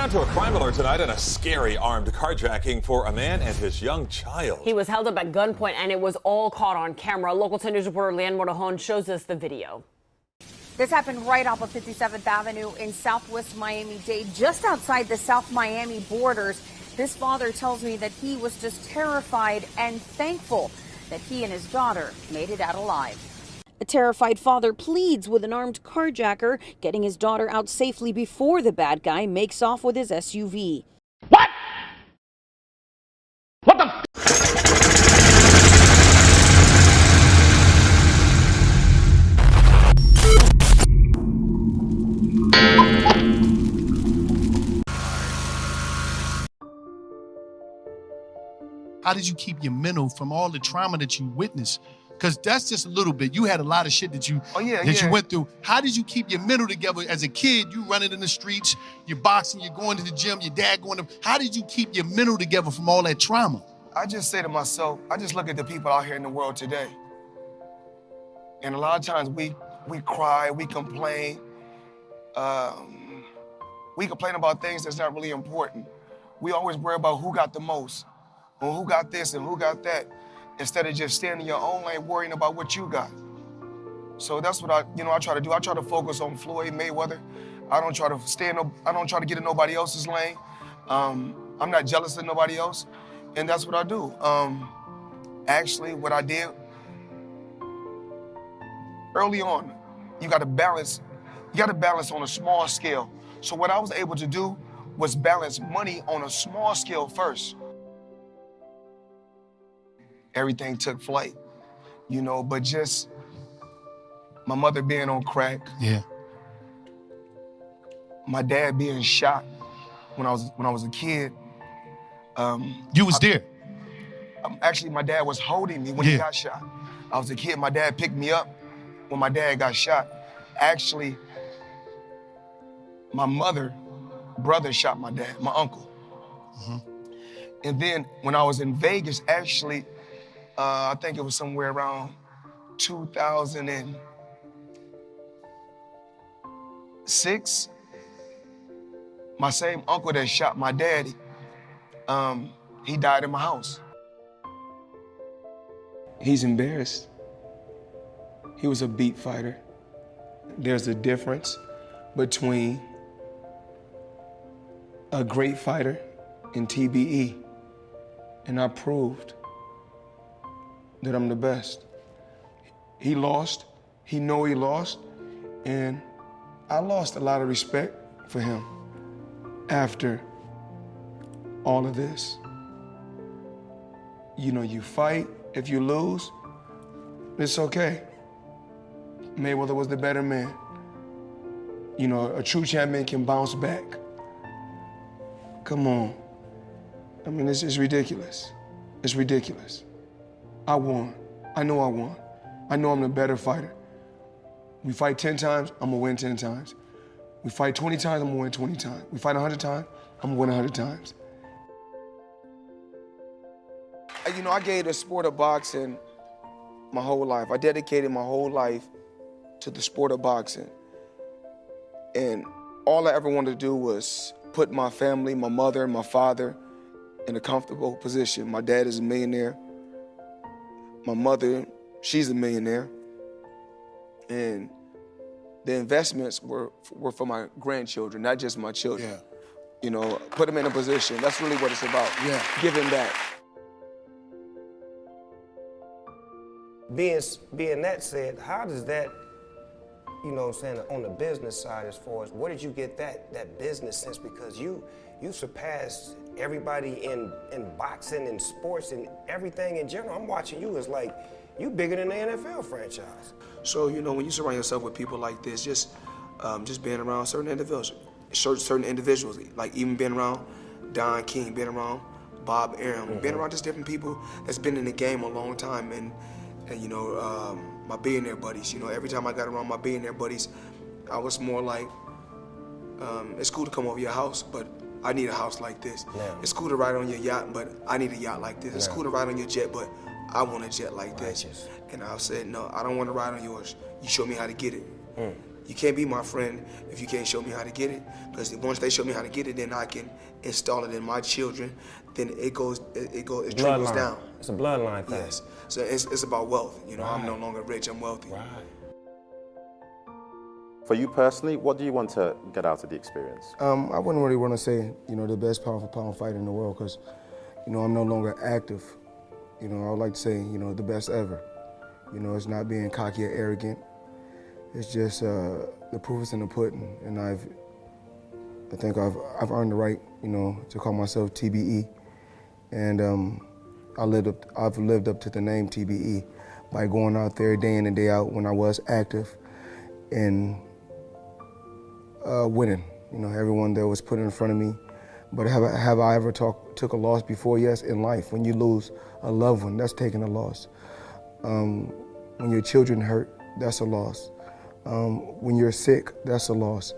On to a crime alert tonight and a scary armed carjacking for a man and his young child. He was held up at gunpoint and it was all caught on camera. Local 10 News reporter Leanne Motivational shows us the video. This happened right off of 57th Avenue in Southwest Miami-Dade, just outside the South Miami borders. This father tells me that he was just terrified and thankful that he and his daughter made it out alive. A terrified father pleads with an armed carjacker, getting his daughter out safely before the bad guy makes off with his SUV. What? What the f? How did you keep your mental from all the trauma that you witnessed? Because that's just a little bit. You had a lot of shit that you you went through. How did you keep your mental together as a kid? You running in the streets, you're boxing, you're going to the gym, your dad going to. How did you keep your mental together from all that trauma? I just say to myself, I just look at the people out here in the world today. And a lot of times we cry, we complain. We complain about things that's not really important. We always worry about who got the most, or who got this and who got that, instead of just staying in your own lane worrying about what you got. So that's what I try to do. I try to focus on Floyd Mayweather. I don't try to get in nobody else's lane. I'm not jealous of nobody else, and that's what I do. Actually, what I did early on, you got to balance on a small scale. So what I was able to do was balance money on a small scale first. Everything took flight, but just my mother being on crack. Yeah. My dad being shot when I was a kid. You was there? Actually, my dad was holding me when he got shot. I was a kid, my dad picked me up when my dad got shot. Actually, my brother shot my dad, my uncle. And then when I was in Vegas, actually, I think it was somewhere around 2006. My same uncle that shot my daddy, he died in my house. He's embarrassed. He was a beat fighter. There's a difference between a great fighter and TBE, and I proved that I'm the best. He lost, he know he lost, and I lost a lot of respect for him after all of this. You fight, if you lose, it's okay. Mayweather was the better man. A true champion can bounce back. Come on. I mean, it's ridiculous. It's ridiculous. I won. I know I won. I know I'm the better fighter. We fight 10 times, I'm gonna win 10 times. We fight 20 times, I'm gonna win 20 times. We fight 100 times, I'm gonna win 100 times. I gave the sport of boxing my whole life. I dedicated my whole life to the sport of boxing. And all I ever wanted to do was put my family, my mother, my father, in a comfortable position. My dad is a millionaire. My mother, she's a millionaire. And the investments were for my grandchildren, not just my children. Yeah. Put them in a position. That's really what it's about. Yeah. Giving back. Being that said, how does that, on the business side, as far as where did you get that business sense? Because you surpassed everybody in boxing and sports and everything in general. I'm watching you as like you bigger than the NFL franchise. So when you surround yourself with people like this, just being around certain individuals, like even being around Don King, being around Bob Arum, being around just different people that's been in the game a long time, and my billionaire buddies. Every time I got around my billionaire buddies, I was more like, it's cool to come over your house, but I need a house like this. Yeah. It's cool to ride on your yacht, but I need a yacht like this. Yeah. It's cool to ride on your jet, but I want a jet like this. And I said, no, I don't want to ride on yours. You show me how to get it. you can't be my friend if you can't show me how to get it. Because once they show me how to get it, then I can install it in my children. Then it trickles down. It's a bloodline thing. Yes. So it's about wealth. You know, I'm no longer rich, I'm wealthy. Right. For you personally, what do you want to get out of the experience? I wouldn't really want to say, you know, the best pound for pound fighter in the world, because, you know, I'm no longer active. You know, I would like to say, you know, the best ever. You know, it's not being cocky or arrogant. It's just the proof is in the pudding, and I think I've earned the right, you know, to call myself TBE, and I've lived up to the name TBE by going out there day in and day out when I was active and winning. You know, everyone that was put in front of me. But have I ever took a loss before? Yes, in life. When you lose a loved one, that's taking a loss. When your children hurt, that's a loss. When you're sick, that's a loss.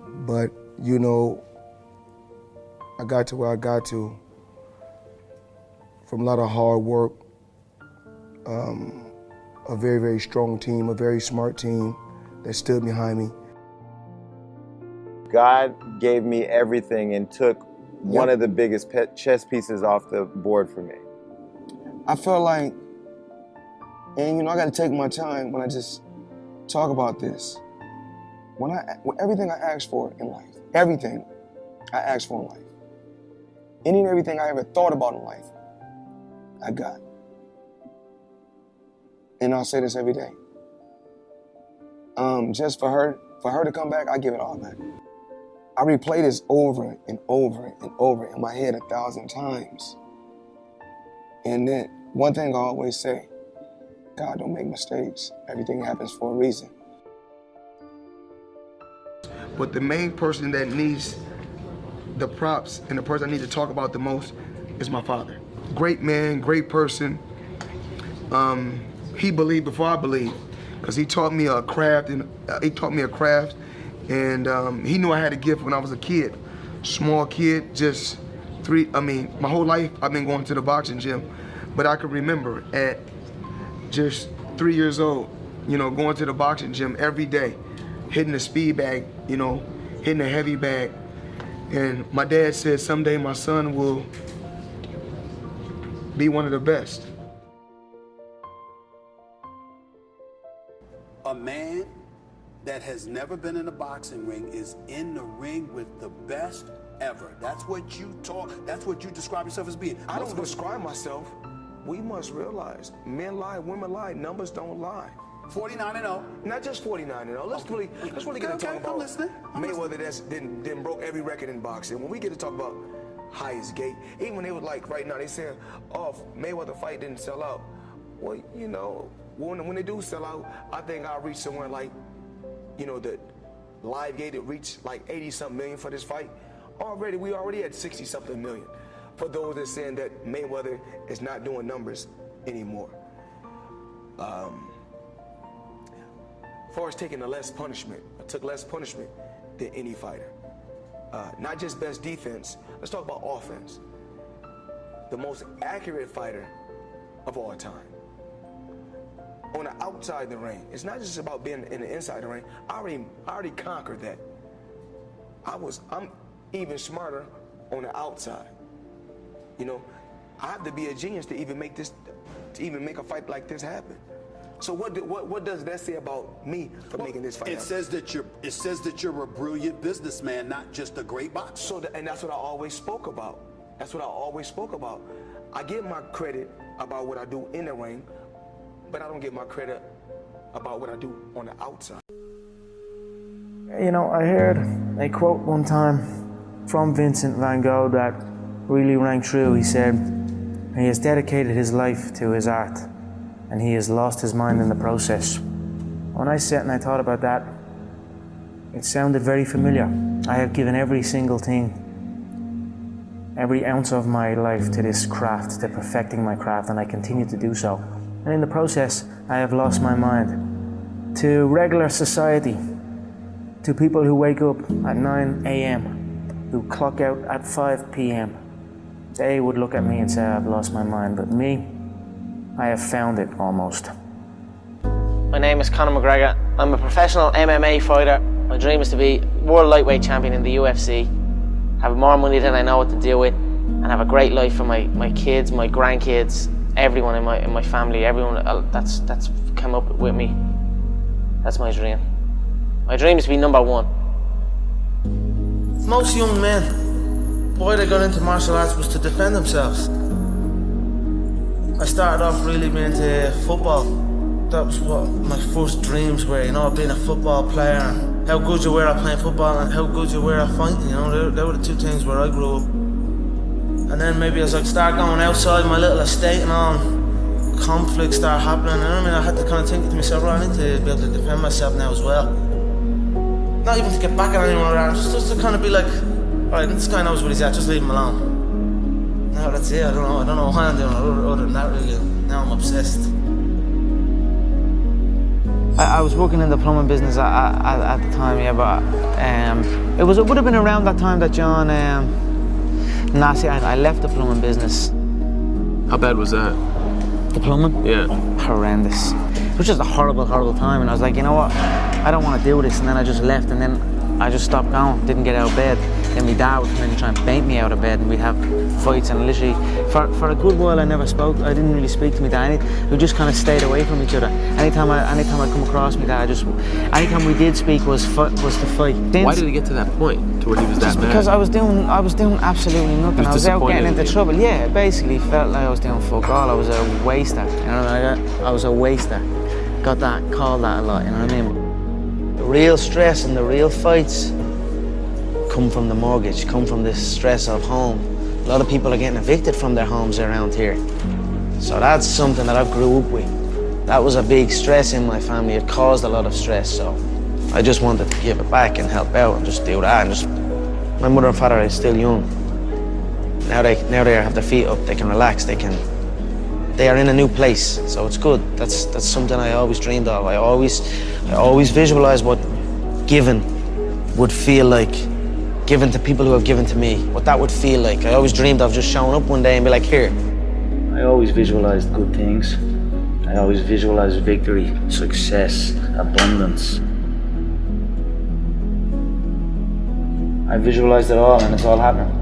But, you know, I got to where I got to from a lot of hard work, a very, very strong team, a very smart team that stood behind me. God gave me everything and took one of the biggest chess pieces off the board for me. I felt like, and you know, I got to take my time when I just talk about this. When everything I asked for in life, everything I asked for in life, any and everything I ever thought about in life, I got. And I'll say this every day. Just for her to come back, I give it all back. I replay this over and over and over in my head 1,000 times. And then one thing I always say, God don't make mistakes. Everything happens for a reason. But the main person that needs the props and the person I need to talk about the most is my father. Great man, great person. He believed before I believed, because he taught me a craft, and he knew I had a gift when I was a kid. Small kid, my whole life I've been going to the boxing gym, but I can remember at just 3 years old, you know, going to the boxing gym every day, hitting the speed bag, you know, hitting a heavy bag. And my dad said someday my son will be one of the best. A man that has never been in a boxing ring is in the ring with the best ever. That's what you describe yourself as being. I don't describe myself. We must realize, men lie, women lie, numbers don't lie. 49-0. Not just 49-0. Let's really get to talk about Mayweather that's didn't broke every record in boxing. When we get to talk about highest gate, even when they was like right now, they saying, oh, Mayweather fight didn't sell out. Well, you know, when they do sell out, I think I'll reach somewhere like, you know, the live gate it reached like 80-something million for this fight. We already had 60-something million. For those that saying that Mayweather is not doing numbers anymore. As far as taking less punishment, I took less punishment than any fighter. Not just best defense, let's talk about offense. The most accurate fighter of all time. On the outside of the ring, it's not just about being in the inside of the ring. I already conquered that. I'm even smarter on the outside. You know, I have to be a genius to even make a fight like this happen. So what does that say about me for making this fight happen? It says that you're a brilliant businessman, not just a great boxer. And that's what I always spoke about. I get my credit about what I do in the ring, but I don't get my credit about what I do on the outside. You know, I heard a quote one time from Vincent van Gogh that really rang true. He said, he has dedicated his life to his art, and he has lost his mind in the process. When I sat and I thought about that, it sounded very familiar. I have given every single thing, every ounce of my life to this craft, to perfecting my craft, and I continue to do so. And in the process, I have lost my mind to regular society, to people who wake up at 9 a.m., who clock out at 5 p.m. They would look at me and say, I've lost my mind, but me, I have found it almost. My name is Conor McGregor, I'm a professional MMA fighter. My dream is to be world lightweight champion in the UFC, have more money than I know what to do with, and have a great life for my kids, my grandkids, everyone in my family, everyone that's come up with me. That's my dream. My dream is to be number one. Most young men, why they got into martial arts was to defend themselves. I started off really being into football. That was what my first dreams were, you know, being a football player. How good you were at playing football and how good you were at fighting, you know, they were the two things where I grew up. And then maybe as I start going outside my little estate and all, conflicts start happening, and I mean, I had to kind of think to myself, right, I need to be able to defend myself now as well. Not even to get back at anyone around, just to kind of be like, alright, this guy knows what he's at, just leave him alone. No, that's it, I don't know why I'm doing it other than that really. Now I'm obsessed. I was working in the plumbing business at the time, yeah, but it would have been around that time that John, see, I left the plumbing business. How bad was that? The plumbing? Yeah. Horrendous. It was just a horrible, horrible time, and I was like, you know what, I don't want to do this, and then I just left, and then I just stopped going, didn't get out of bed. Then my dad would come in and try and bait me out of bed, and we'd have fights, and literally, for a good while I never spoke. I didn't really speak to my dad. We just kind of stayed away from each other. Anytime I come across my dad, anytime we did speak was to fight. Why did it get to that point, to where he was that mad? Because I was doing absolutely nothing. I was out getting into trouble. Yeah, basically felt like I was doing fuck all. I was a waster. You know, I was a waster. Got that, called that a lot. You know what I mean? The real stress and the real fights come from the mortgage, come from this stress of home. A lot of people are getting evicted from their homes around here. So that's something that I grew up with. That was a big stress in my family. It caused a lot of stress, so I just wanted to give it back and help out and just do that. And my mother and father are still young. Now they have their feet up, they can relax, they are in a new place, so it's good. That's something I always dreamed of. I always visualized what giving would feel like. Given to people who have given to me, what that would feel like. I always dreamed of just showing up one day and be like, here. I always visualized good things. I always visualized victory, success, abundance. I visualized it all and it's all happening.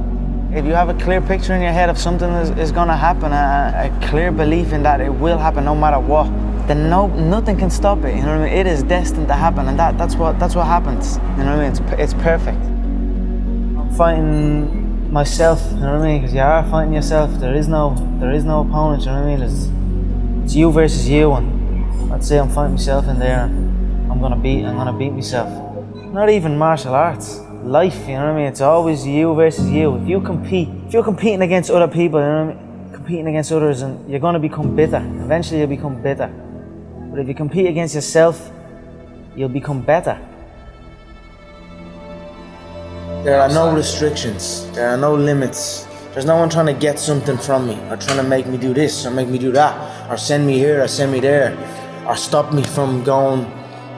If you have a clear picture in your head of something is gonna happen, a clear belief in that it will happen no matter what, then nothing can stop it, you know what I mean? It is destined to happen, and that's what happens, you know what I mean? It's perfect. Fighting myself, you know what I mean? Because you are fighting yourself. There is no opponent, you know what I mean? It's you versus you, and I'd say I'm fighting myself in there, and I'm gonna beat myself. Not even martial arts, life, you know what I mean? It's always you versus you. If you're competing against other people, you know what I mean? Competing against others, and you're gonna become bitter. Eventually you'll become bitter. But if you compete against yourself, you'll become better. There are no restrictions, there are no limits. There's no one trying to get something from me, or trying to make me do this, or make me do that, or send me here, or send me there, or stop me from going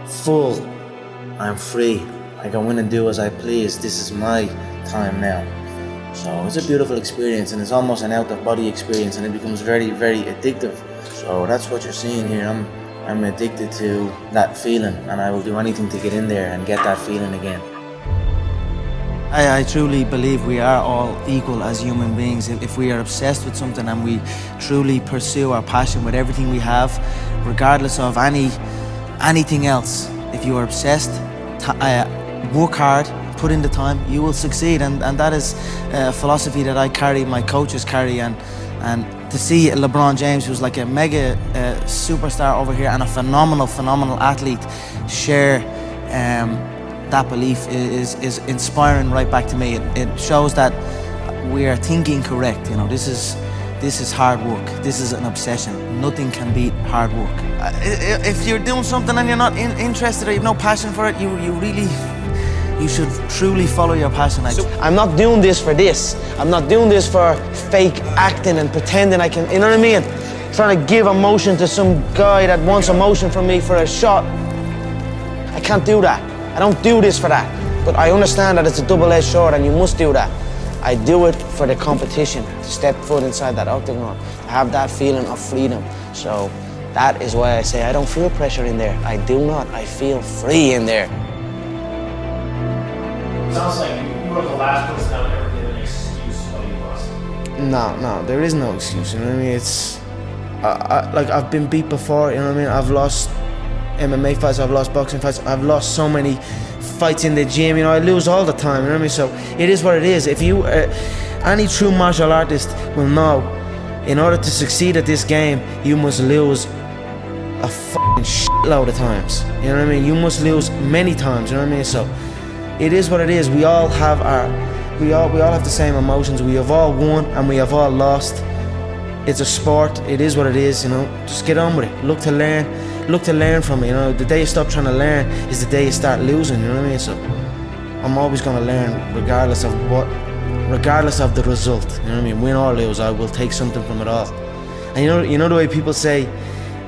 full. I'm free, I go in and do as I please. This is my time now. So it's a beautiful experience, and it's almost an out-of-body experience, and it becomes very, very addictive. So that's what you're seeing here. I'm addicted to that feeling, and I will do anything to get in there and get that feeling again. I truly believe we are all equal as human beings. If we are obsessed with something and we truly pursue our passion with everything we have, regardless of anything else, if you are obsessed, work hard, put in the time, you will succeed. And that is a philosophy that I carry, my coaches carry, and to see LeBron James, who's like a mega superstar over here and a phenomenal athlete, share that belief is inspiring right back to me. It shows that we are thinking correct. You know, this is hard work. This is an obsession. Nothing can beat hard work. If you're doing something and you're not interested or you have no passion for it, you should truly follow your passion. I'm not doing this for this. I'm not doing this for fake acting and pretending I can, you know what I mean? Trying to give emotion to some guy that wants emotion from me for a shot. I can't do that. I don't do this for that, but I understand that it's a double-edged sword and you must do that. I do it for the competition, to step foot inside that octagon, to have that feeling of freedom. So That is why I say I don't feel pressure in there. I do not. I feel free in there. Sounds like you were the last person that would ever give an excuse why you lost. No, there is no excuse. You know what I mean? It's like I've been beat before. You know what I mean? I've lost MMA fights. I've lost boxing fights. I've lost so many fights in the gym. You know, I lose all the time. You know what I mean? So it is what it is. If you, any true martial artist will know, in order to succeed at this game, you must lose a fucking shitload of times. You know what I mean? You must lose many times. You know what I mean? So it is what it is. We all have we all have the same emotions. We have all won and we have all lost. It's a sport. It is what it is. You know, just get on with it. Look to learn from it. You know, the day you stop trying to learn is the day you start losing. You know what I mean? So I'm always gonna learn, regardless of the result. You know what I mean? Win or lose, I will take something from it all. And you know the way people say,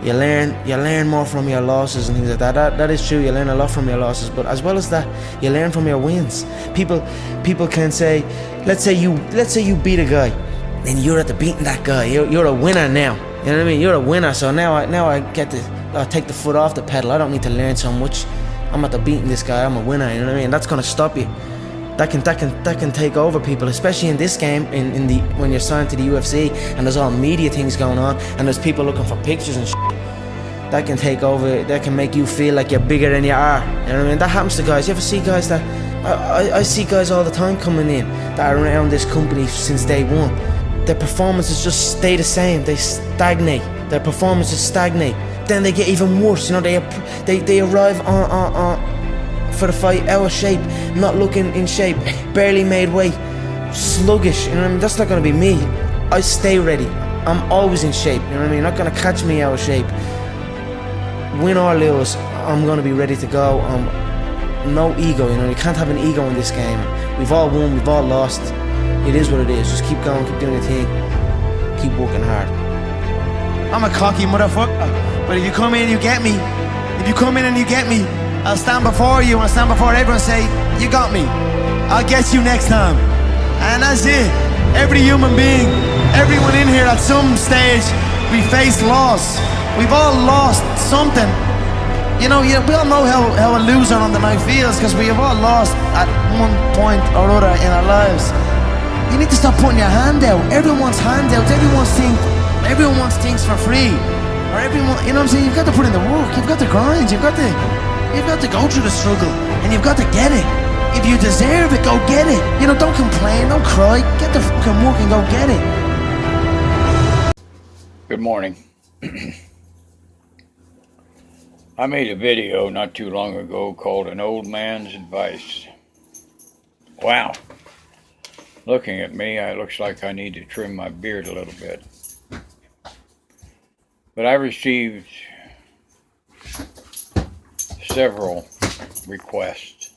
you learn more from your losses and things like that. That is true. You learn a lot from your losses, but as well as that, you learn from your wins. People can say, let's say you beat a guy, then you're at the beating that guy. You're a winner now. You know what I mean? You're a winner. So now I get to take the foot off the pedal. I don't need to learn so much. I'm at the beating this guy. I'm a winner. You know what I mean? That's gonna stop you. That can take over people, especially in this game. When you're signed to the UFC and there's all media things going on and there's people looking for pictures and shit. That can take over. That can make you feel like you're bigger than you are. You know what I mean? That happens to guys. You ever see guys that I see guys all the time coming in that are around this company since day one. Their performances just stay the same. They stagnate. Their performances stagnate. Then they get even worse. You know, they arrive on for the fight out of shape, not looking in shape, barely made weight, sluggish. You know what I mean? That's not gonna be me. I stay ready. I'm always in shape. You know what I mean? You're not gonna catch me out of shape. Win or lose, I'm gonna be ready to go. No ego. You know, you can't have an ego in this game. We've all won. We've all lost. It is what it is. Just keep going, keep doing your thing, keep working hard. I'm a cocky motherfucker, but if you come in and you get me, I'll stand before you and I'll stand before everyone and say, you got me. I'll get you next time. And that's it. Every human being, everyone in here at some stage, we face loss. We've all lost something. You know, we all know how a loser on the night feels because we have all lost at one point or other in our lives. You need to stop putting your hand out. Everyone's hand out. Everyone wants things for free. Or everyone, you know what I'm saying? You've got to put in the work. You've got to grind. You've got to go through the struggle. And you've got to get it. If you deserve it, go get it. You know, don't complain, don't cry. Get the fucking work and go get it. Good morning. I made a video not too long ago called An Old Man's Advice. Wow. Looking at me, it looks like I need to trim my beard a little bit. But I received several requests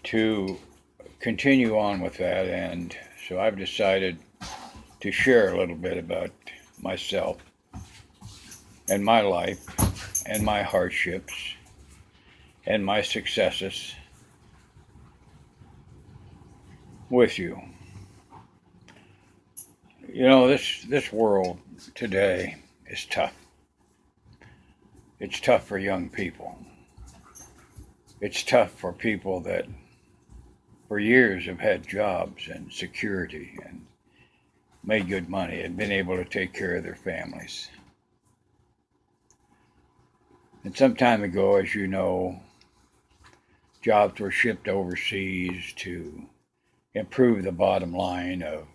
to continue on with that, and so I've decided to share a little bit about myself and my life and my hardships and my successes with you. You know, this world today is tough. It's tough for young people. It's tough for people that for years have had jobs and security and made good money and been able to take care of their families. And some time ago, as you know, jobs were shipped overseas to improve the bottom line of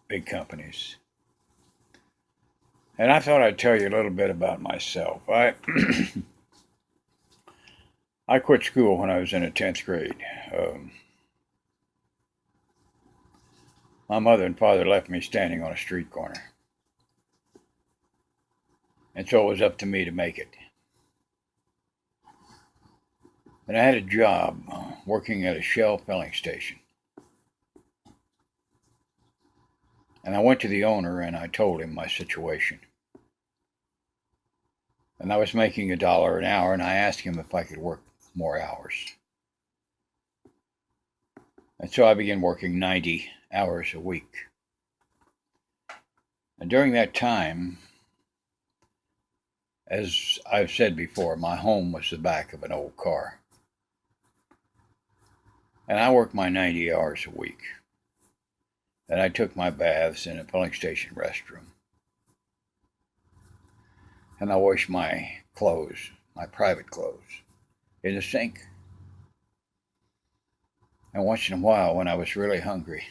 big companies. And I thought I'd tell you a little bit about myself. I quit school when I was in the 10th grade. My mother and father left me standing on a street corner. And so it was up to me to make it. And I had a job working at a Shell filling station. And I went to the owner and I told him my situation. And I was making $1 an hour, and I asked him if I could work more hours. And so I began working 90 hours a week. And during that time, As I've said before, my home was the back of an old car. And I worked my 90 hours a week. And I took my baths in a filling station restroom. And I washed my clothes, my private clothes, in the sink. And once in a while, when I was really hungry,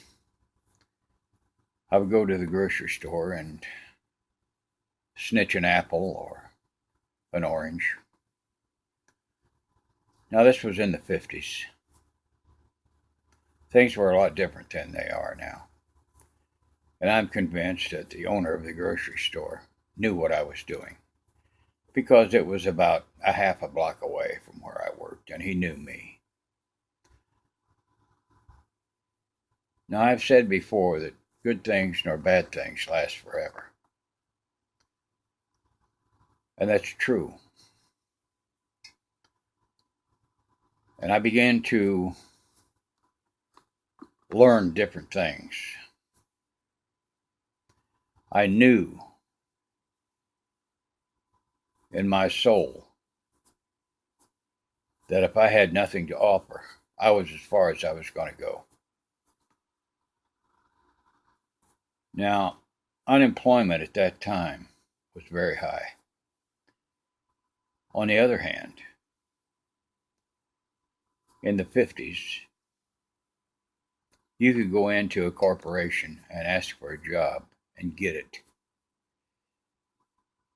I would go to the grocery store and snitch an apple or an orange. Now, this was in the 50s. Things were a lot different than they are now. And I'm convinced that the owner of the grocery store knew what I was doing, because it was about a half a block away from where I worked, and he knew me. Now, I've said before that good things nor bad things last forever. And that's true. And I began to learn different things. I knew in my soul that if I had nothing to offer, I was as far as I was going to go. Now, unemployment at that time was very high. On the other hand, in the 50s, you could go into a corporation and ask for a job and get it.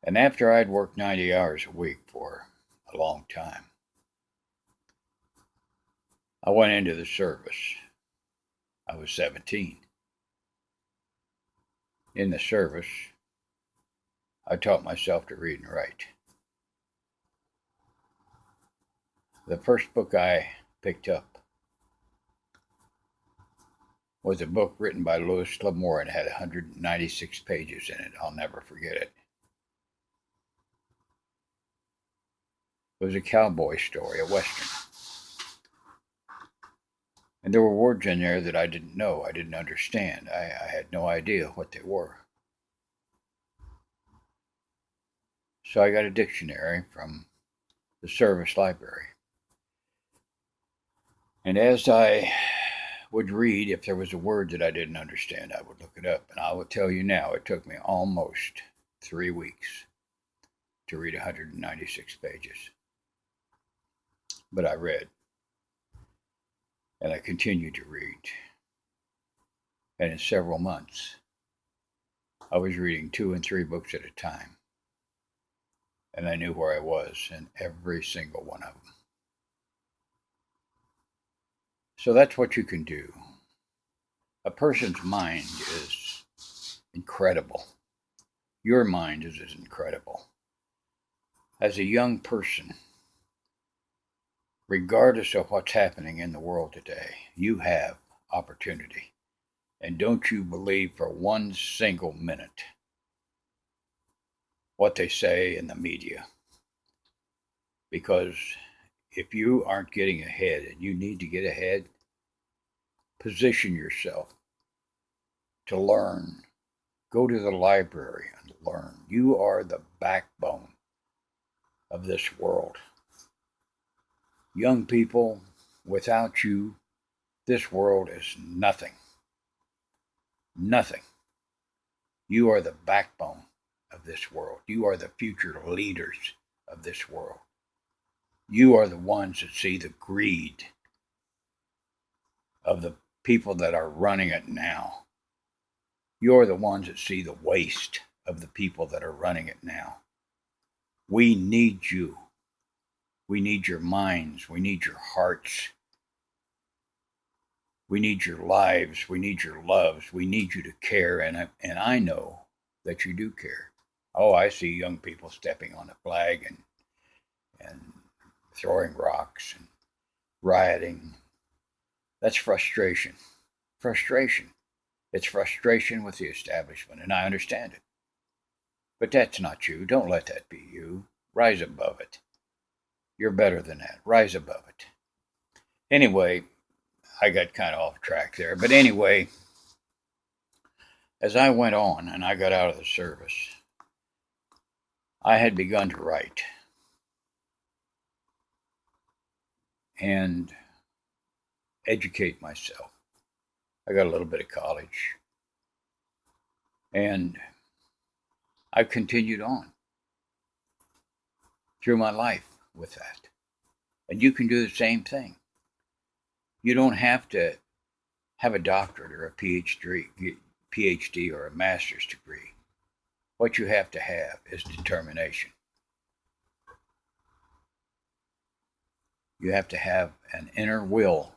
And after I'd worked 90 hours a week for a long time, I went into the service. I was 17. In the service, I taught myself to read and write. The first book I picked up was a book written by Louis L'Amour and had 196 pages in it. I'll never forget it. It was a cowboy story, a Western. And there were words in there that I didn't know, I didn't understand. I had no idea what they were. So I got a dictionary from the service library. And as I would read, if there was a word that I didn't understand, I would look it up. And I will tell you now, it took me almost 3 weeks to read 196 pages. But I read. And I continued to read. And in several months, I was reading 2 and 3 books at a time. And I knew where I was in every single one of them. So that's what you can do. A person's mind is incredible. Your mind is as incredible. As a young person, regardless of what's happening in the world today, you have opportunity. And don't you believe for one single minute what they say in the media. Because if you aren't getting ahead and you need to get ahead, position yourself to learn. Go to the library and learn. You are the backbone of this world. Young people, without you, this world is nothing. Nothing. You are the backbone of this world. You are the future leaders of this world. You are the ones that see the greed of the people that are running it now. You're the ones that see the waste of the people that are running it now. We need you. We need your minds. We need your hearts. We need your lives. We need your loves. We need you to care, and I know that you do care. Oh, I see young people stepping on a flag and throwing rocks and rioting. That's frustration. Frustration. It's frustration with the establishment, and I understand it. But that's not you. Don't let that be you. Rise above it. You're better than that. Rise above it. Anyway, I got kind of off track there. But anyway, as I went on and I got out of the service, I had begun to write. And educate myself. I got a little bit of college. And I've continued on through my life with that. And you can do the same thing. You don't have to have a doctorate or a PhD or a master's degree. What you have to have is determination. You have to have an inner will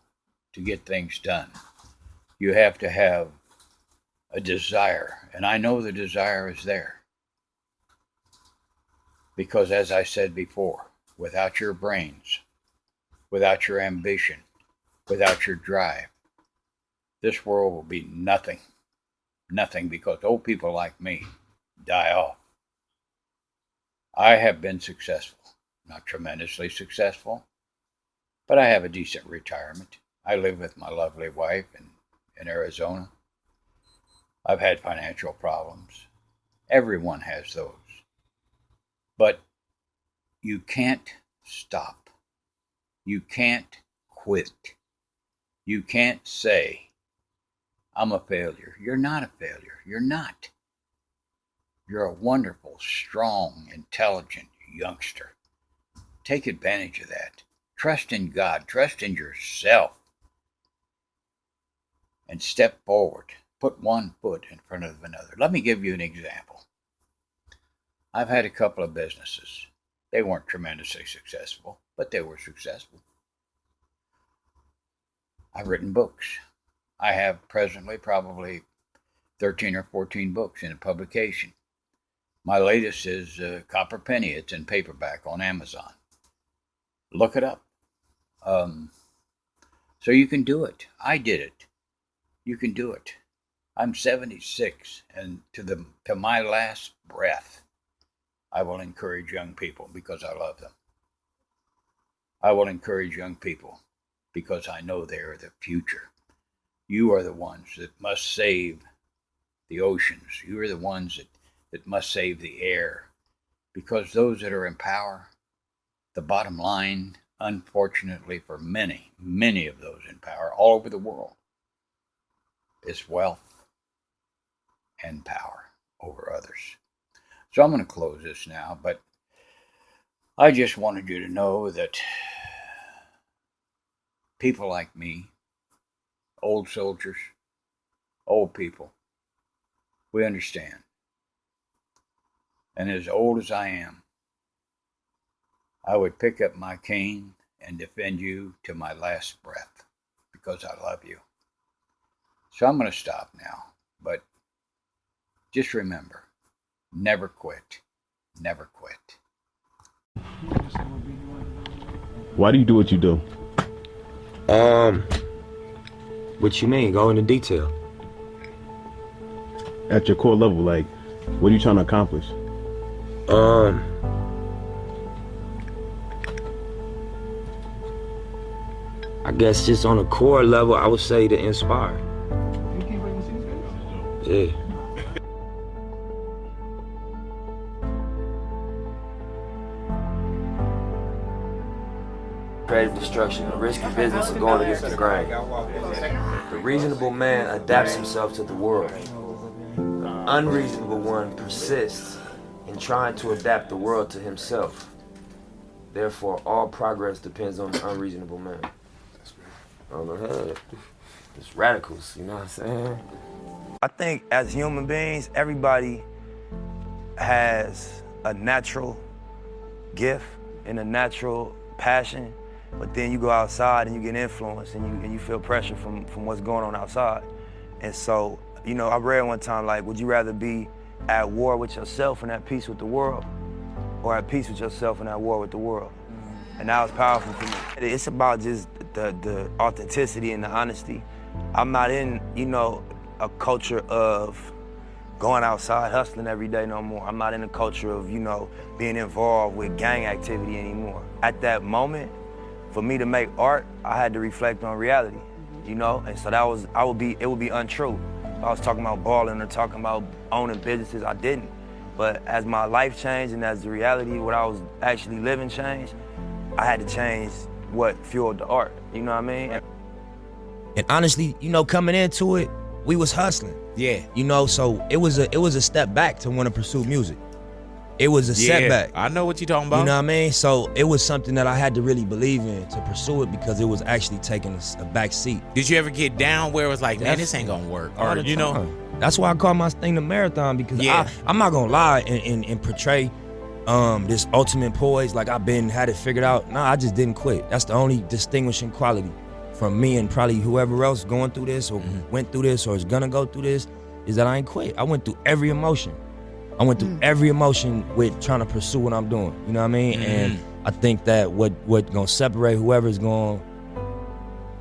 to get things done. You have to have a desire, and I know the desire is there. Because as I said before, without your brains, without your ambition, without your drive, this world will be nothing. Nothing, because old people like me die off. I have been successful, not tremendously successful, but I have a decent retirement. I live with my lovely wife in Arizona. I've had financial problems. Everyone has those. But you can't stop. You can't quit. You can't say, I'm a failure. You're not a failure. You're not. You're a wonderful, strong, intelligent youngster. Take advantage of that. Trust in God. Trust in yourself. And step forward. Put one foot in front of another. Let me give you an example. I've had a couple of businesses. They weren't tremendously successful, but they were successful. I've written books. I have presently probably 13 or 14 books in publication. My latest is Copper Penny. It's in paperback on Amazon. Look it up. So you can do it. I did it. You can do it. I'm 76, and to my last breath, I will encourage young people because I love them. I will encourage young people because I know they are the future. You are the ones that must save the oceans. You are the ones that must save the air, because those that are in power, the bottom line, unfortunately for many, many of those in power all over the world, is wealth and power over others. So I'm going to close this now, but I just wanted you to know that people like me, old soldiers, old people, we understand. And as old as I am, I would pick up my cane and defend you to my last breath because I love you. So I'm going to stop now, but just remember, never quit. Never quit. Why do you do what you do? What you mean? Go into detail. At your core level, like, what are you trying to accomplish? I guess just on a core level, I would say to inspire. Yeah. Creative destruction, a risky business of going against the grain. The reasonable man adapts himself to the world. The unreasonable one persists in trying to adapt the world to himself. Therefore, all progress depends on the unreasonable man. I don't know, it's radicals, you know what I'm saying? I think as human beings, everybody has a natural gift and a natural passion, but then you go outside and you get influenced and you feel pressure from what's going on outside. And so, you know, I read one time, like, would you rather be at war with yourself and at peace with the world, or at peace with yourself and at war with the world? And that was powerful for me. It's about just the authenticity and the honesty. I'm not in, you know, a culture of going outside hustling every day no more. I'm not in a culture of, you know, being involved with gang activity anymore. At that moment, for me to make art, I had to reflect on reality, you know? And so it would be untrue. If I was talking about balling or talking about owning businesses, I didn't. But as my life changed and as the reality, what I was actually living changed, I had to change what fueled the art, you know what I mean? And honestly, you know, coming into it, we was hustling. Yeah. You know, so it was a step back to want to pursue music. It was a setback. I know what you're talking about. You know what I mean? So it was something that I had to really believe in to pursue it because it was actually taking a back seat. Did you ever get down where it was like, man, this ain't gonna work? Or, you know? That's why I call my thing the marathon because I'm not gonna lie and portray this ultimate poise like I've had it figured out. Nah, I just didn't quit. That's the only distinguishing quality from me and probably whoever else going through this or went through this or is gonna go through this is that I ain't quit. I went through every emotion. I went through every emotion with trying to pursue what I'm doing. You know what I mean? And I think that what gonna separate whoever's gonna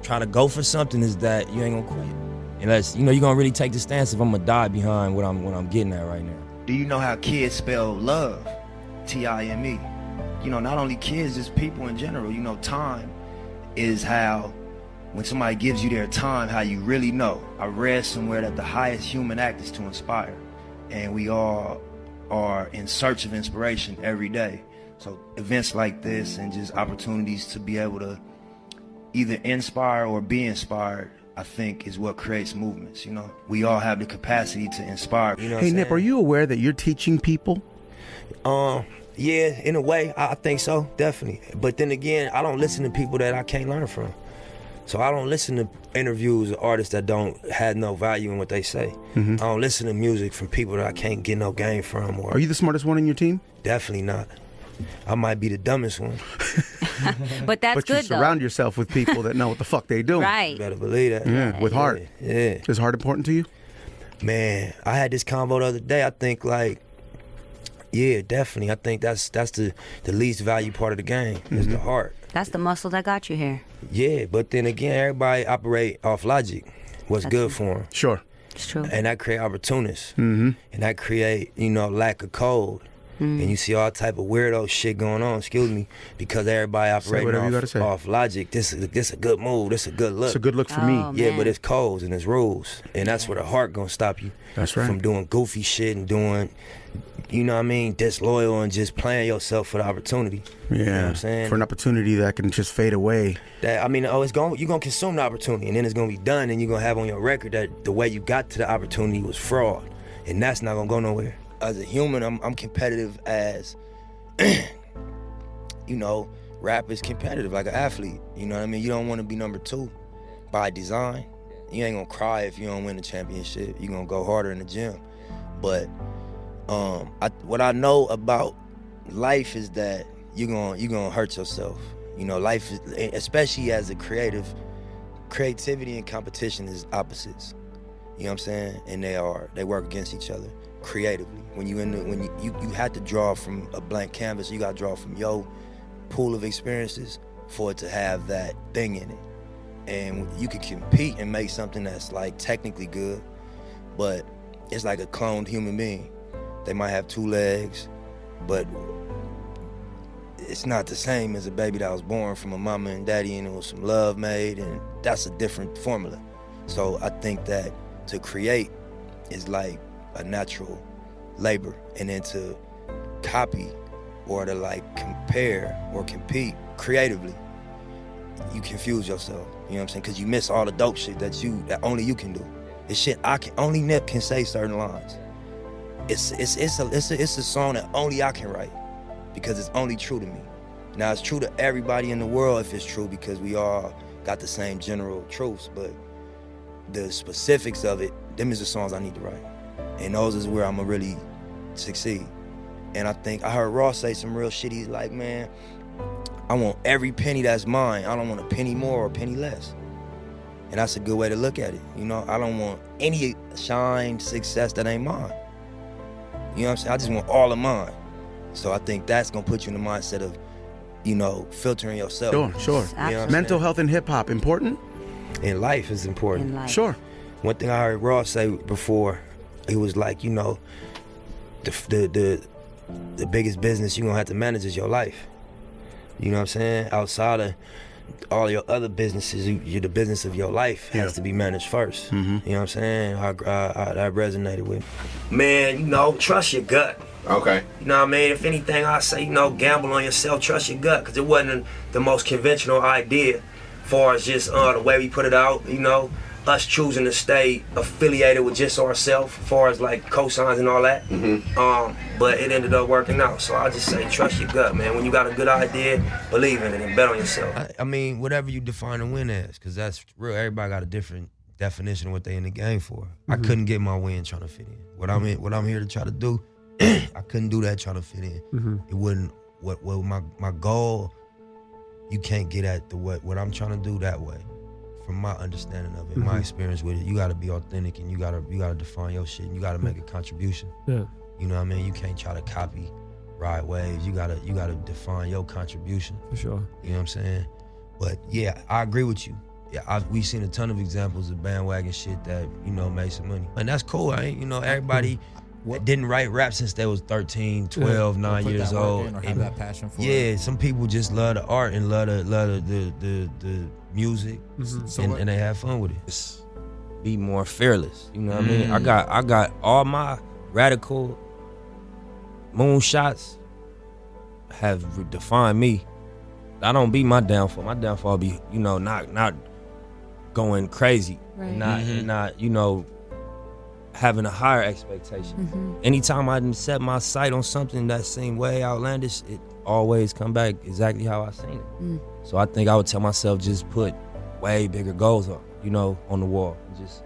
try to go for something is that you ain't gonna quit. Unless, you know, you're gonna really take the stance if I'm gonna die behind what I'm getting at right now. Do you know how kids spell love? T-I-M-E. You know, not only kids, just people in general. You know, time is how, when somebody gives you their time, how you really know. I read somewhere that the highest human act is to inspire. And we all are in search of inspiration every day. So events like this and just opportunities to be able to either inspire or be inspired, I think is what creates movements. You know, we all have the capacity to inspire. You know Hey, Nip, are you aware that you're teaching people? Yeah, in a way, I think so, definitely. But then again, I don't listen to people that I can't learn from. So I don't listen to interviews of artists that don't have no value in what they say. I don't listen to music from people that I can't get no game from. Or Are you the smartest one in your team? Definitely not. I might be the dumbest one. But that's but good, you surround yourself with people that know what the fuck they do. Right. You better believe that. Yeah, with heart. Yeah. Is heart important to you? Man, I had this convo the other day. I think yeah, definitely. I think that's the least value part of the game is the heart. That's the muscle that got you here. Yeah, but then again, everybody operate off logic. What's good for them? Sure. It's true. And that create opportunists. And that create, you know, lack of code. And you see all type of weirdo shit going on, because everybody operating off logic. This a good move, this a good look. It's a good look for me. Yeah, man. but it's codes and it's rules. And that's where the heart gonna stop you. That's right. From doing goofy shit and doing, you know what I mean, disloyal and just playing yourself for the opportunity. Yeah. You know what I'm saying? For an opportunity that can just fade away. That, I mean, you're gonna consume the opportunity and then it's gonna be done and you're gonna have on your record that the way you got to the opportunity was fraud. And that's not gonna go nowhere. As a human, I'm competitive as, you know, rap is competitive like an athlete. You know what I mean? You don't want to be number 2 by design. You ain't gonna cry if you don't win the championship. You're gonna go harder in the gym. But what I know about life is that you're gonna hurt yourself. You know, life is, especially as a creativity and competition is opposites. You know what I'm saying? And they work against each other creatively. When you have to draw from a blank canvas, you gotta draw from your pool of experiences for it to have that thing in it. And you can compete and make something that's like technically good, but it's like a cloned human being. They might have 2 legs, but it's not the same as a baby that was born from a mama and daddy and it was some love made, and that's a different formula. So I think that to create is like a natural labor, and then to copy or to like compare or compete creatively, you confuse yourself. You know what I'm saying? Because you miss all the dope shit that only you can do. It's shit only Nip can say certain lines. It's a song that only I can write because it's only true to me. Now it's true to everybody in the world if it's true because we all got the same general truths, but the specifics of it, them is the songs I need to write. And those is where I'ma really succeed. And I think I heard Ross say some real shit. He's like, man, I want every penny that's mine. I don't want a penny more or a penny less. And that's a good way to look at it. You know, I don't want any shine, success that ain't mine. You know what I'm saying? I just want all of mine. So I think that's gonna put you in the mindset of, you know, filtering yourself. Sure. You know Mental health in hip hop, important? In life is important. In life. Sure. One thing I heard Ross say before, he was like, you know, the biggest business you're gonna have to manage is your life. You know what I'm saying? Outside of all your other businesses, the business of your life has to be managed first. You know what I'm saying? That resonated with me. Man, you know, trust your gut. Okay. You know what I mean? If anything, I say, you know, gamble on yourself, trust your gut, because it wasn't the most conventional idea, as far as just the way we put it out. You know, us choosing to stay affiliated with just ourselves, as far as like cosigns and all that. But it ended up working out. So I just say, trust your gut, man. When you got a good idea, believe in it and bet on yourself. I mean, whatever you define a win as, because that's real. Everybody got a different definition of what they in the game for. I couldn't get my win trying to fit in. What I'm here to try to do, I couldn't do that trying to fit in. It wouldn't. What my goal, you can't get at what I'm trying to do that way. From my understanding of it, my experience with it, you got to be authentic and you got to define your shit and you got to make a contribution. Yeah. You know what I mean? You can't try to copy, ride waves. You gotta define your contribution. For sure. You know what I'm saying? But yeah, I agree with you. Yeah, we've seen a ton of examples of bandwagon shit that, you know, made some money. And that's cool, everybody didn't write rap since they was 13, 12, 9 years old. Or have that passion for it. Some people just love the art and love the music and they have fun with it. Just be more fearless, you know what I mean? I got all my radical moonshots have defined me. I don't be my downfall. My downfall be, you know, not going crazy, Right. not you know, having a higher expectation. Anytime I didn't set my sight on something that seemed way outlandish, it always come back exactly how I seen it. So I think I would tell myself, just put way bigger goals up, you know, on the wall. Just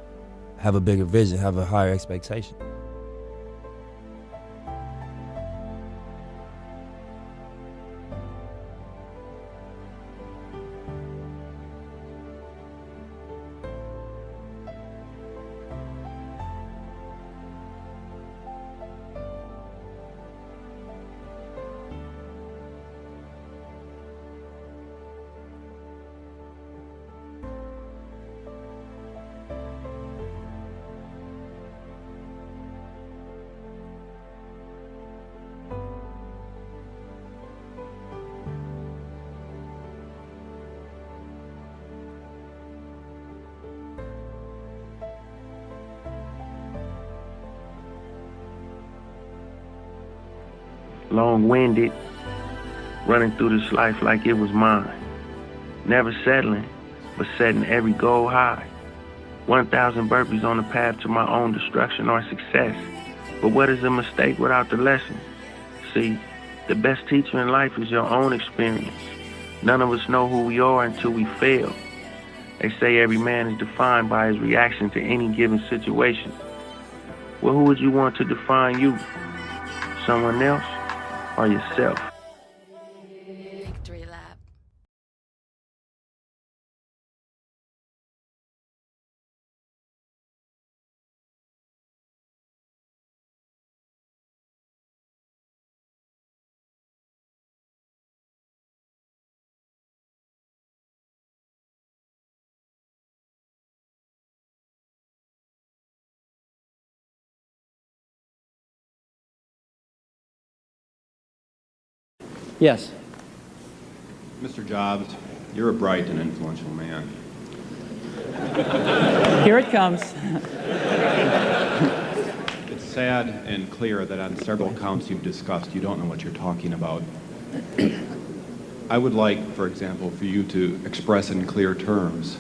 have a bigger vision, have a higher expectation. Long-winded, running through this life like it was mine. Never settling, but setting every goal high. 1,000 burpees on the path to my own destruction or success. But what is a mistake without the lesson? See, the best teacher in life is your own experience. None of us know who we are until we fail. They say every man is defined by his reaction to any given situation. Well, who would you want to define you? Someone else or yourself? Victory lap. Yes. Mr. Jobs, you're a bright and influential man. Here it comes. It's sad and clear that on several counts you've discussed, you don't know what you're talking about. I would like, for example, for you to express in clear terms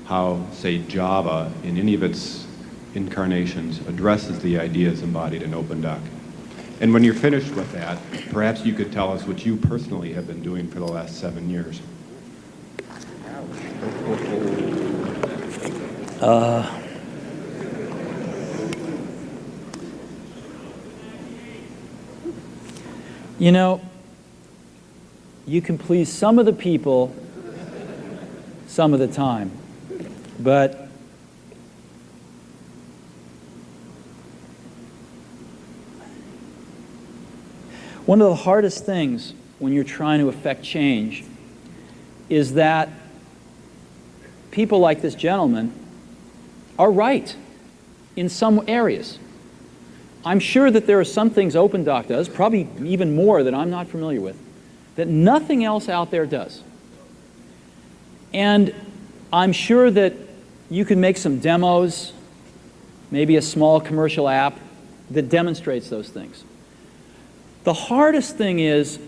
how, say, Java, in any of its incarnations, addresses the ideas embodied in OpenDoc. And when you're finished with that, perhaps you could tell us what you personally have been doing for the last 7 years. You know, you can please some of the people some of the time, but one of the hardest things when you're trying to affect change is that people like this gentleman are right in some areas. I'm sure that there are some things OpenDoc does, probably even more that I'm not familiar with, that nothing else out there does. And I'm sure that you can make some demos, maybe a small commercial app that demonstrates those things. The hardest thing is,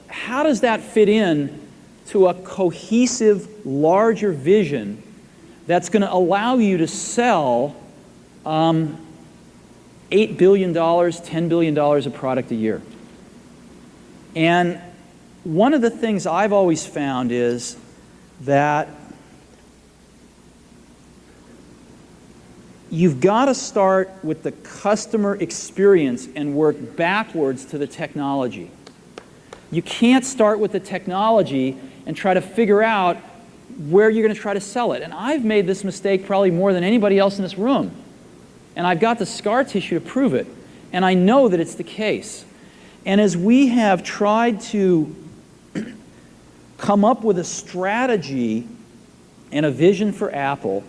how does that fit in to a cohesive, larger vision that's going to allow you to sell $8 billion, $10 billion of product a year? And one of the things I've always found is that you've got to start with the customer experience and work backwards to the technology. You can't start with the technology and try to figure out where you're going to try to sell it. And I've made this mistake probably more than anybody else in this room. And I've got the scar tissue to prove it. And I know that it's the case. And as we have tried to come up with a strategy and a vision for Apple,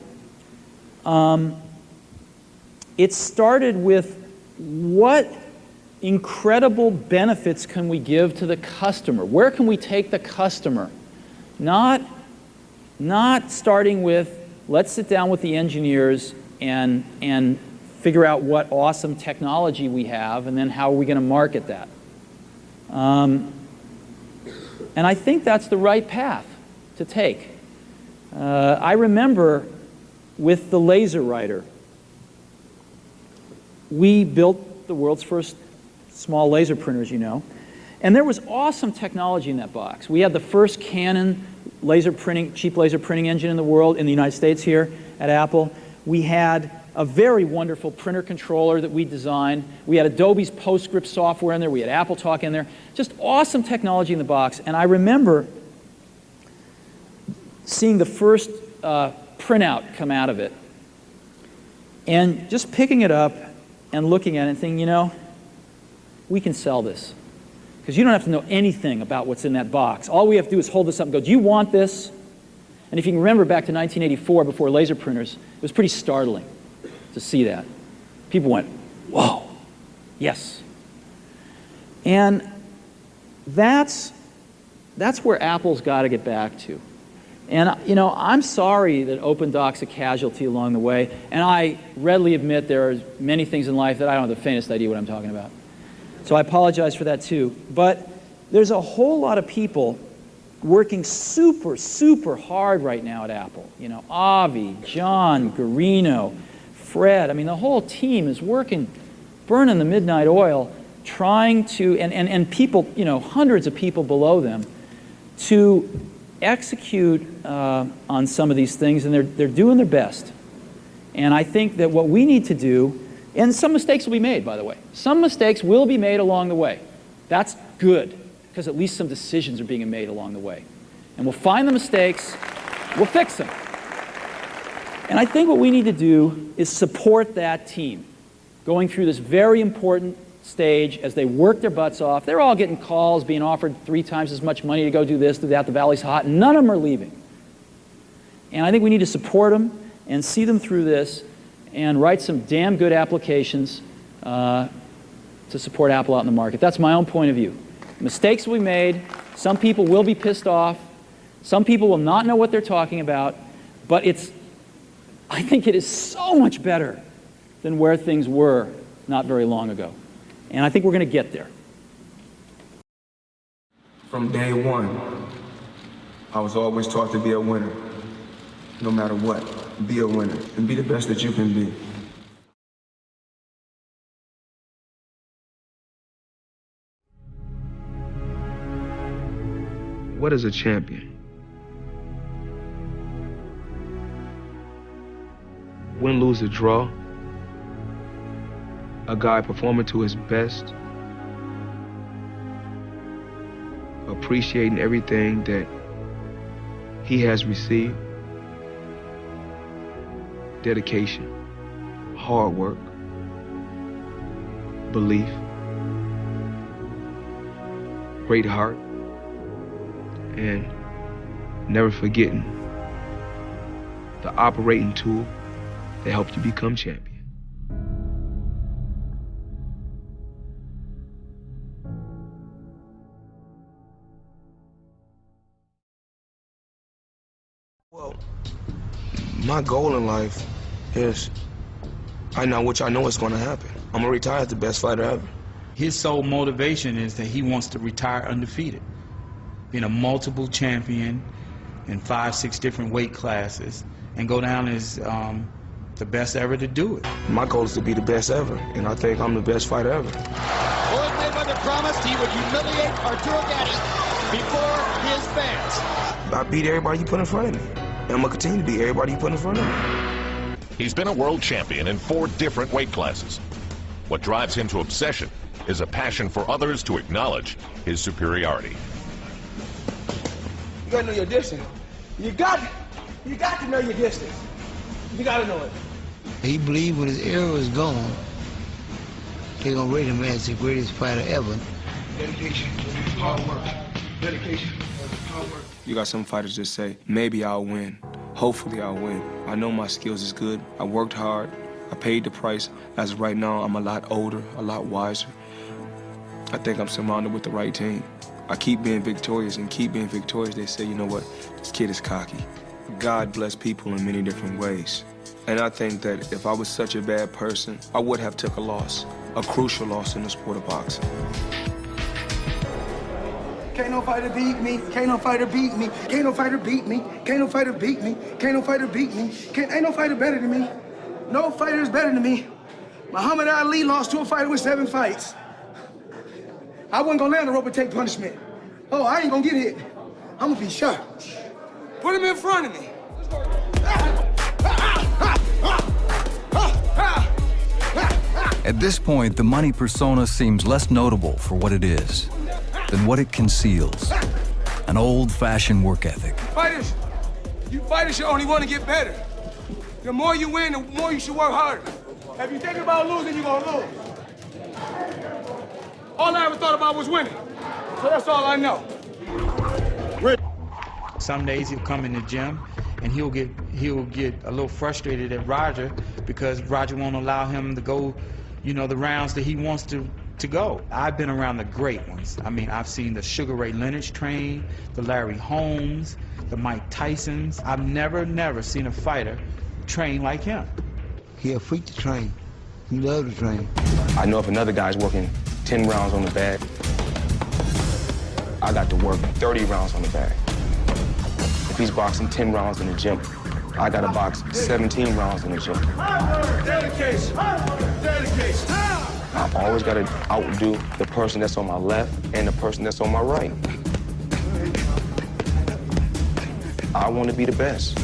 it started with what incredible benefits can we give to the customer? Where can we take the customer? Not starting with, let's sit down with the engineers and figure out what awesome technology we have, and then how are we going to market that? And I think that's the right path to take. I remember with the laser writer, we built the world's first small laser printers, you know. And there was awesome technology in that box. We had the first Canon laser printing, cheap laser printing engine in the world, in the United States here at Apple. We had a very wonderful printer controller that we designed. We had Adobe's PostScript software in there. We had AppleTalk in there. Just awesome technology in the box. And I remember seeing the first printout come out of it and just picking it up and looking at it and thinking, you know, we can sell this. Because you don't have to know anything about what's in that box. All we have to do is hold this up and go, do you want this? And if you can remember back to 1984, before laser printers, it was pretty startling to see that. People went, whoa, yes. And that's where Apple's got to get back to. And, you know, I'm sorry that OpenDoc's a casualty along the way, and I readily admit there are many things in life that I don't have the faintest idea what I'm talking about. So I apologize for that too. But there's a whole lot of people working super, super hard right now at Apple. You know, Avi, John, Garino, Fred. I mean, the whole team is working, burning the midnight oil, trying to, and people, you know, hundreds of people below them, to execute on some of these things, and they're doing their best. And I think that what we need to do, and some mistakes will be made, by the way. Some mistakes will be made along the way. That's good, because at least some decisions are being made along the way. And we'll find the mistakes, we'll fix them. And I think what we need to do is support that team going through this very important stage as they work their butts off. They're all getting calls, being offered 3 times as much money to go do this, do that, the valley's hot, and none of them are leaving. And I think we need to support them and see them through this and write some damn good applications to support Apple out in the market. That's my own point of view. Mistakes will be made. Some people will be pissed off. Some people will not know what they're talking about. But I think it is so much better than where things were not very long ago. And I think we're going to get there. From day one, I was always taught to be a winner. No matter what, be a winner and be the best that you can be. What is a champion? Win, lose, or draw. A guy performing to his best. Appreciating everything that he has received. Dedication, hard work, belief, great heart, and never forgetting the operating tool that helped you become champion. Well, my goal in life is, which I know is going to happen. I'm going to retire as the best fighter ever. His sole motivation is that he wants to retire undefeated, being a multiple champion in 5, 6 different weight classes, and go down as the best ever to do it. My goal is to be the best ever, and I think I'm the best fighter ever. Floyd Mayweather promised he would humiliate Arturo Gatti before his fans. I beat everybody you put in front of me, and I'm gonna continue to beat everybody you put in front of me. He's been a world champion in 4 different weight classes. What drives him to obsession is a passion for others to acknowledge his superiority. You gotta know your distance. You got to know your distance. You gotta know it. He believed when his era was gone, they're gonna rate him as the greatest fighter ever. Dedication, hard work. Dedication, hard work. You got some fighters that say, maybe I'll win. Hopefully I'll win. I know my skills is good. I worked hard. I paid the price. As of right now, I'm a lot older, a lot wiser. I think I'm surrounded with the right team. I keep being victorious, and keep being victorious, they say, you know what, this kid is cocky. God bless people in many different ways. And I think that if I was such a bad person, I would have took a loss, a crucial loss in the sport of boxing. Can't no fighter beat me, can't no fighter beat me, can't no fighter beat me, can't no fighter beat me, can't no fighter beat me, ain't no fighter better than me. No fighter is better than me. Muhammad Ali lost to a fighter with 7 fights. I wasn't gonna lay on the rope and take punishment. Oh, I ain't gonna get hit. I'm gonna be sharp. Put him in front of me. At this point, the money persona seems less notable for what it is than what it conceals. An old-fashioned work ethic. Fighters should only want to get better. The more you win, the more you should work harder. If you think about losing, you're gonna lose. All I ever thought about was winning. So that's all I know. Some days he'll come in the gym and he'll get a little frustrated at Roger because Roger won't allow him to go, the rounds that he wants to go. I've been around the great ones. I mean, I've seen the Sugar Ray Leonard train, the Larry Holmes, the Mike Tysons. I've never seen a fighter train like him. He a freak to train. He love to train. I know if another guy's working 10 rounds on the bag, I got to work 30 rounds on the bag. If he's boxing 10 rounds in the gym, I got to box 17 rounds in the gym. Dedication. Dedication. I've always got to outdo the person that's on my left and the person that's on my right. I want to be the best.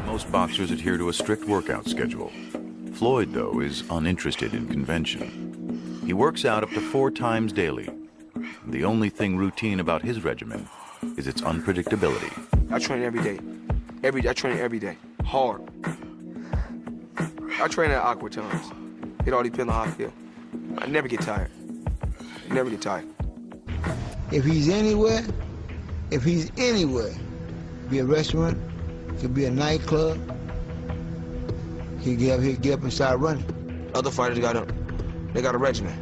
Most boxers adhere to a strict workout schedule. Floyd, though, is uninterested in convention. He works out up to 4 times daily. The only thing routine about his regimen is its unpredictability. I train every day. I train every day. Hard. I train at awkward times. It all depends on how I feel. I never get tired. Never get tired. If he's anywhere, be a restaurant, could be a nightclub, he'd get up and start running. Other fighters got a regimen.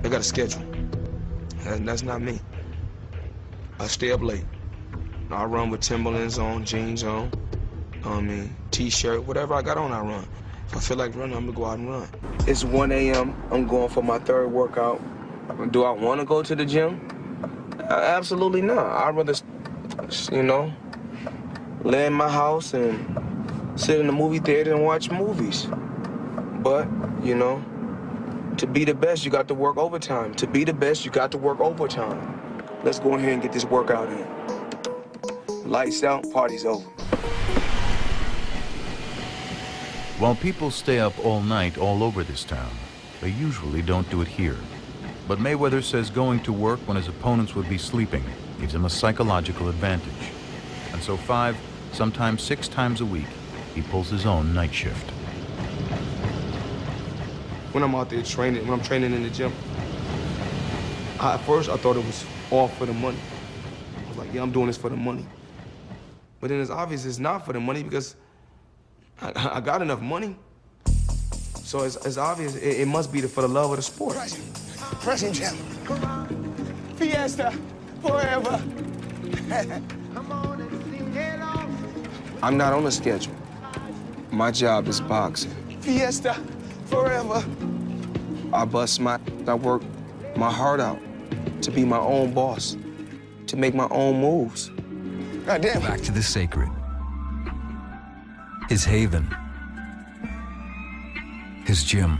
They got a schedule. And that's not me. I stay up late. I run with Timberlands on, jeans on, t-shirt, whatever I got on, I run. If I feel like running, I'm gonna go out and run. It's 1 a.m., I'm going for my 3rd workout. Do I wanna go to the gym? Absolutely not. I'd rather, lay in my house and sit in the movie theater and watch movies. But, to be the best, you got to work overtime. To be the best, you got to work overtime. Let's go ahead and get this workout in. Lights out, party's over. While people stay up all night all over this town, they usually don't do it here. But Mayweather says going to work when his opponents would be sleeping gives him a psychological advantage. And so 5, sometimes 6 times a week, he pulls his own night shift. When I'm out there training, when I'm training in the gym, at first I thought it was all for the money. I was like, yeah, I'm doing this for the money. But then it's obvious it's not for the money because I got enough money. So it's obvious it must be for the love of the sport. Pressing gym. Fiesta forever. I'm not on a schedule. My job is boxing. Fiesta forever. I work my heart out to be my own boss, to make my own moves. God damn. Back to the sacred. His haven. His gym.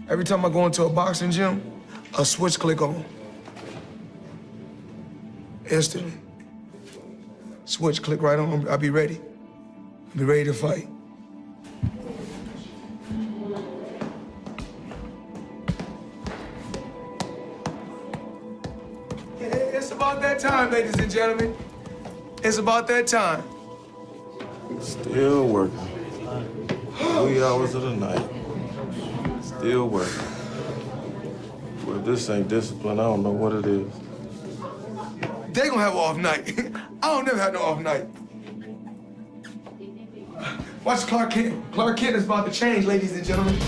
Every time I go into a boxing gym, a switch click on. Instantly. Switch click right on, I'll be ready. I'll be ready to fight. It's about that time, ladies and gentlemen. It's about that time. Still working. 3 hours of the night. Still working. Well, if this ain't discipline, I don't know what it is. They gonna have an off night. I don't never have no off night. Watch Clark Kent. Clark Kent is about to change, ladies and gentlemen.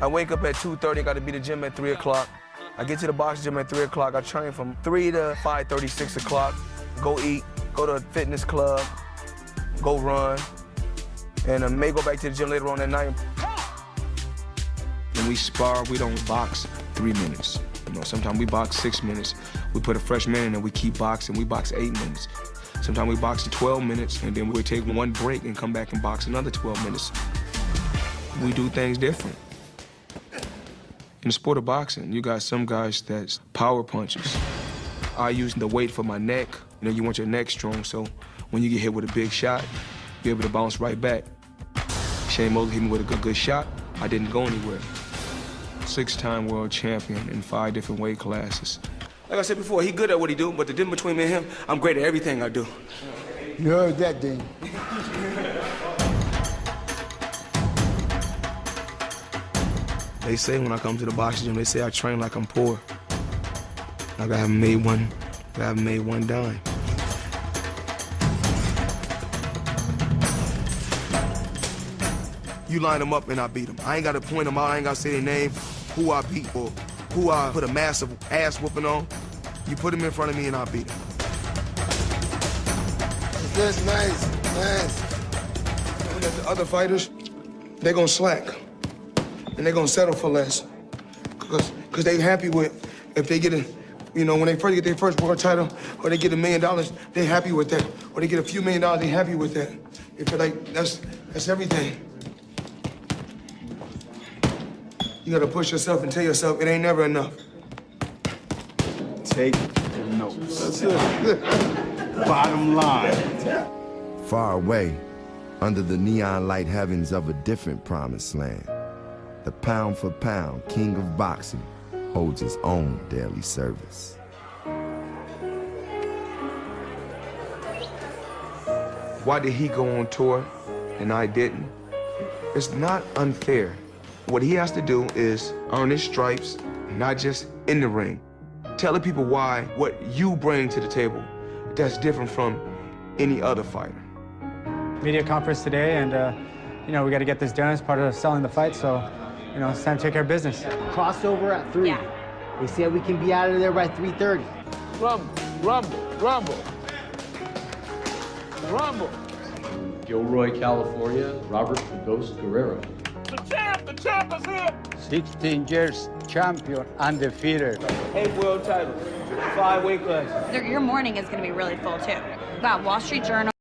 I wake up at 2:30, I gotta be at the gym at 3 o'clock. I get to the boxing gym at 3 o'clock. I train from 3 to 5:30, 6 o'clock. Go eat, go to a fitness club, go run, and I may go back to the gym later on that night. When we spar, we don't box 3 minutes. You know, sometimes we box 6 minutes. We put a fresh man in and we keep boxing. We box 8 minutes. Sometimes we box 12 minutes and then we take one break and come back and box another 12 minutes. We do things different. In the sport of boxing, you got some guys that's power punches. I use the weight for my neck. You know, you want your neck strong, so when you get hit with a big shot, you're able to bounce right back. Shane Mosley hit me with a good shot. I didn't go anywhere. 6-time world champion in 5 different weight classes. Like I said before, he good at what he do, but the difference between me and him, I'm great at everything I do. You heard that, Dean. They say when I come to the boxing gym, they say I train like I'm poor. Like I haven't made one dime. You line them up and I beat them. I ain't got to point them out, I ain't got to say their name, who I beat or who I put a massive ass whooping on. You put them in front of me and I beat them. That's nice. The other fighters, they gonna slack. And they gonna settle for less. Cause they happy with, if they get a, you know, when they first get their first world title, or they get $1 million, they happy with that. Or they get a few $1 million, they happy with that. If they're like, that's everything. You gotta push yourself and tell yourself it ain't never enough. Take notes. That's it. Bottom line. Far away, under the neon light heavens of a different promised land, the pound for pound king of boxing holds his own daily service. Why did he go on tour and I didn't? It's not unfair. What he has to do is earn his stripes, not just in the ring. Tell the people why what you bring to the table, that's different from any other fighter. Media conference today, and you know, we got to get this done as part of selling the fight, so you know, it's time to take care of business. Crossover at 3. Yeah. They said we can be out of there by 3:30. Rumble, rumble, rumble. Rumble. Gilroy, California, Robert the Ghost Guerrero. The champ is here. 16 years champion, undefeated. 8 world titles, 5 weight classes. Your morning is going to be really full, too. Got Wall Street Journal.